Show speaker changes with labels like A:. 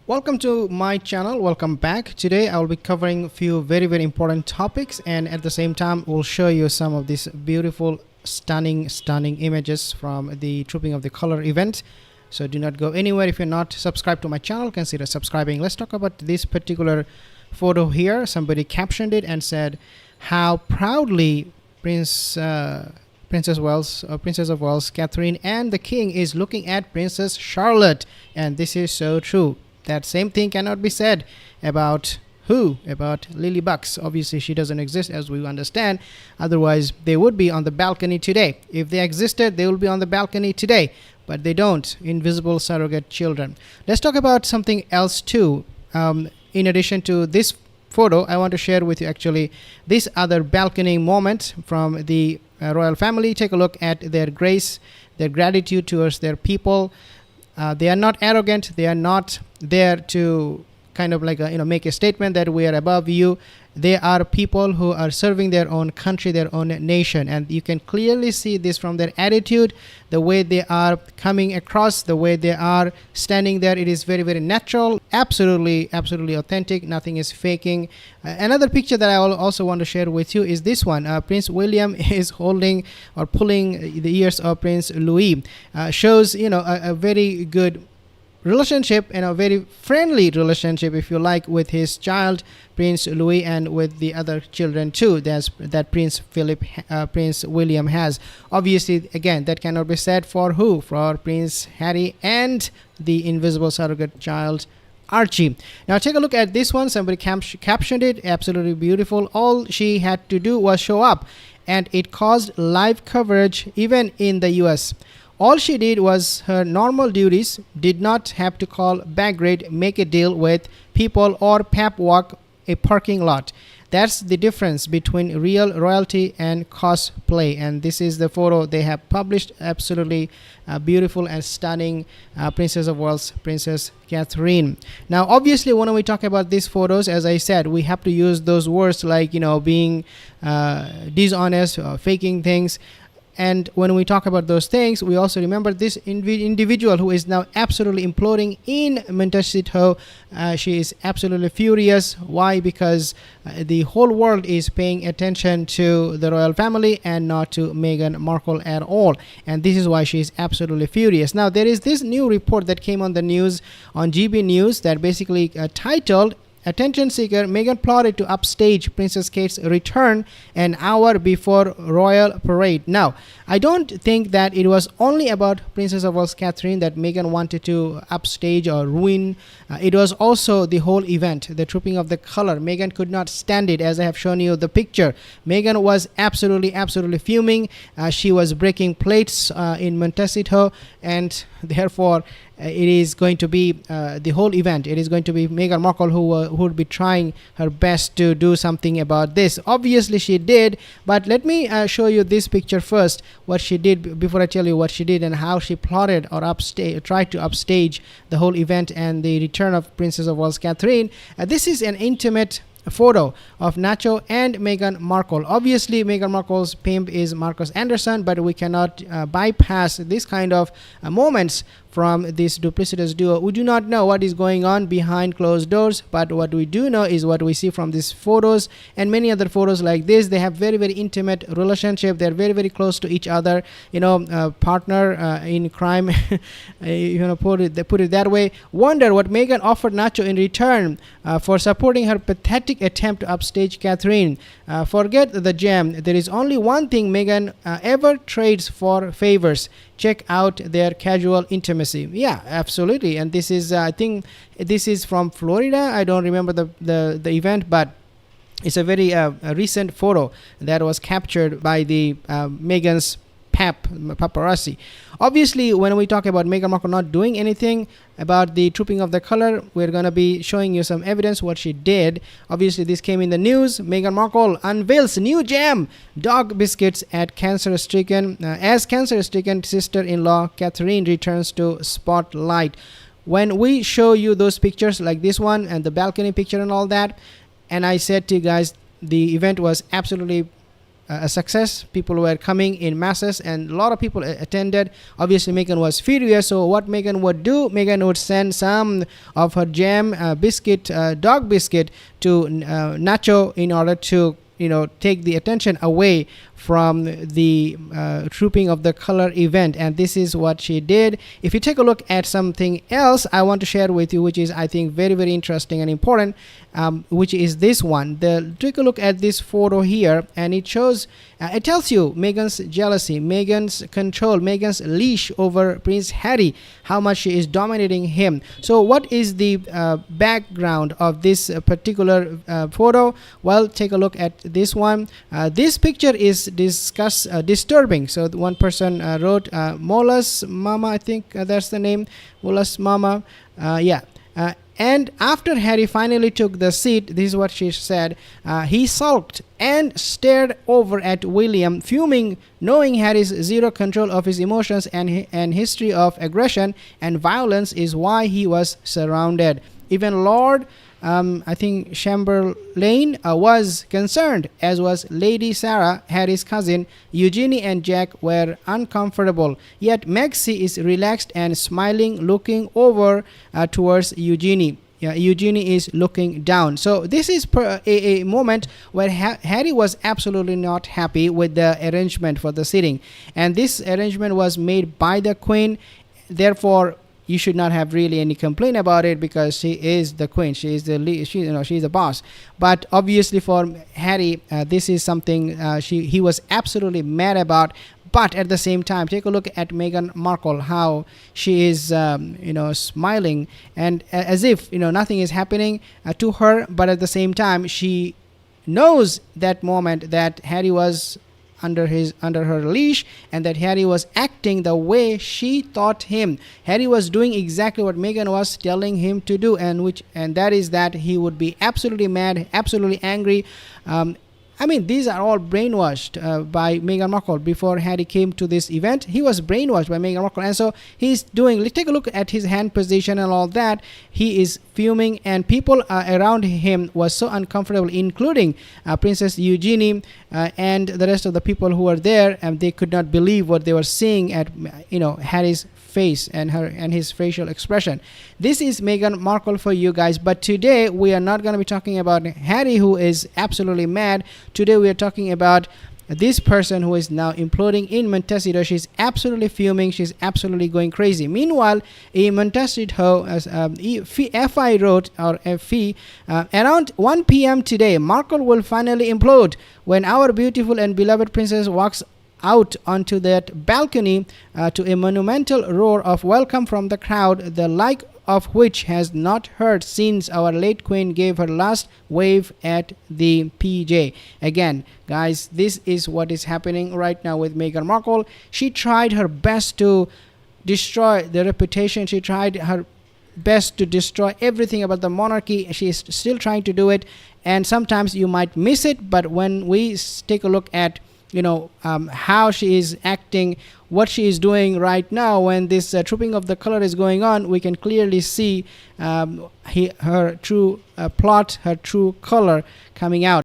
A: Welcome to my channel. Welcome back. Today I will be covering a few very important topics, and at the same time we'll show you some of these beautiful stunning images from the Trooping of the Color event. So do not go anywhere. If you're not subscribed to my channel, consider subscribing. Let's talk about this particular photo here. Somebody captioned it and said how proudly Princess of Wales Catherine and the King is looking at Princess Charlotte, and this is so true. That same thing cannot be said about who? About Lily Bucks. Obviously she doesn't exist, as we understand, otherwise they would be on the balcony today. If they existed, they will be on the balcony today, but they don't. Invisible surrogate children. Let's talk about something else too. In addition to this photo, I want to share with you actually this other balcony moment from the royal family. Take a look at their grace, their gratitude towards their people. They are not arrogant. They are not there to kind of like make a statement that we are above you. They are people who are serving their own country, their own nation, and you can clearly see this from their attitude, the way they are coming across, the way they are standing there. It is very natural, absolutely authentic. Nothing is faking. Another picture that I also want to share with you is this one. Prince William is holding or pulling the ears of Prince Louis. Shows a very good relationship and a very friendly relationship, if you like, with his child Prince Louis and with the other children too that Prince William has. Obviously, again, that cannot be said for who? For Prince Harry and the invisible surrogate child Archie. Now take a look at this one. Somebody captioned it, absolutely beautiful. All she had to do was show up, and it caused live coverage even in the US. All she did was her normal duties, did not have to call bag raid, make a deal with people, or pep walk a parking lot. That's the difference between real royalty and cosplay, and this is the photo they have published. Absolutely beautiful and stunning Princess of Wales, Princess Catherine. Now obviously when we talk about these photos, as I said, we have to use those words like being dishonest, faking things. And when we talk about those things, we also remember this individual who is now absolutely imploding in Montecito. She is absolutely furious. Why? Because the whole world is paying attention to the royal family and not to Meghan Markle at all. And this is why she is absolutely furious. Now, there is this new report that came on the news, on GB News, that basically titled, "Attention seeker, Meghan plotted to upstage Princess Kate's return an hour before royal parade." Now, I don't think that it was only about Princess of Wales Catherine that Meghan wanted to upstage or ruin. It was also the whole event, the Trooping of the Color. Meghan could not stand it, as I have shown you the picture. Meghan was absolutely fuming. She was breaking plates in Montecito, and therefore it is going to be the whole event. It is going to be Meghan Markle who would be trying her best to do something about this. Obviously she did, but let me show you this picture first, what she did, before I tell you what she did and how she plotted or tried to upstage the whole event and the return of Princess of Wales Catherine. This is an intimate photo of Nacho and Meghan Markle. Obviously Meghan Markle's pimp is Marcus Anderson, but we cannot bypass this kind of moments from this duplicitous duo. We do not know what is going on behind closed doors, but what we do know is what we see from these photos and many other photos like this. They have very intimate relationship. They're very close to each other, partner in crime. Put it that way. Wonder what Meghan offered Nacho in return for supporting her pathetic attempt to upstage Catherine. Forget the gem. There is only one thing Meghan ever trades for: favors. Check out their casual intimacy. Yeah, absolutely. And this is I think this is from Florida. I don't remember the event, but it's a very recent photo that was captured by the Meghan's paparazzi. Obviously, when we talk about Meghan Markle not doing anything about the Trooping of the Color, we're going to be showing you some evidence what she did. Obviously, this came in the news. Meghan Markle unveils new jam, dog biscuits at cancer-stricken sister-in-law Catherine returns to spotlight. When we show you those pictures like this one and the balcony picture and all that, and I said to you guys, the event was absolutely a success. People were coming in masses, and a lot of people attended. Obviously, Meghan was furious. So what Meghan would do? Meghan would send some of her jam biscuit, dog biscuit, to Nacho in order to take the attention away from the trooping of the color event. And this is what she did. If you take a look at something else I want to share with you, which is I think very, very interesting and important, which is this one. Take a look at this photo here, and it shows it tells you Meghan's jealousy, Meghan's control, Meghan's leash over Prince Harry, how much she is dominating him. So what is the background of this particular photo? Well, take a look at this one. This picture is disturbing. So one person wrote Mola's Mama, I think that's the name, Mola's Mama. And after Harry finally took the seat, this is what she said. He sulked and stared over at William, fuming, knowing Harry's zero control of his emotions and history of aggression and violence is why he was surrounded. Even Lord I think Chamberlain was concerned, as was Lady Sarah, Harry's cousin. Eugenie and Jack were uncomfortable. Yet Maxie is relaxed and smiling, looking over towards Eugenie. Eugenie is looking down. So this is a moment where Harry was absolutely not happy with the arrangement for the sitting. And this arrangement was made by the Queen. Therefore, you should not have really any complaint about it, because she is the queen, she is the lead, she's the boss. But obviously for Harry, this is something he was absolutely mad about. But at the same time, take a look at Meghan Markle, how she is smiling, and as if nothing is happening to her. But at the same time, she knows that moment that Harry was under her leash, and that Harry was acting the way she taught him. Harry was doing exactly what Meghan was telling him to do, and that is that he would be absolutely mad, absolutely angry. These are all brainwashed by Meghan Markle. Before Harry came to this event, he was brainwashed by Meghan Markle, and so he's doing. Let's take a look at his hand position and all that. He is fuming, and people around him was so uncomfortable, including Princess Eugenie and the rest of the people who were there, and they could not believe what they were seeing at Harry's face and his facial expression. This is Meghan Markle for you guys. But today we are not going to be talking about Harry, who is absolutely mad. Today we are talking about this person who is now imploding in Montecito. She's absolutely fuming. She's absolutely going crazy. Meanwhile, in Montecito, as FI wrote, or FE, around 1 p.m. today, Markle will finally implode when our beautiful and beloved princess walks out onto that balcony to a monumental roar of welcome from the crowd, the like of which has not heard since our late queen gave her last wave at the PJ. Again, guys, this is what is happening right now with Meghan Markle. She tried her best to destroy the reputation. She tried her best to destroy everything about the monarchy. She is still trying to do it, and sometimes you might miss it. But when we take a look at how she is acting, what she is doing right now, when this trooping of the color is going on, we can clearly see her true plot, her true color coming out.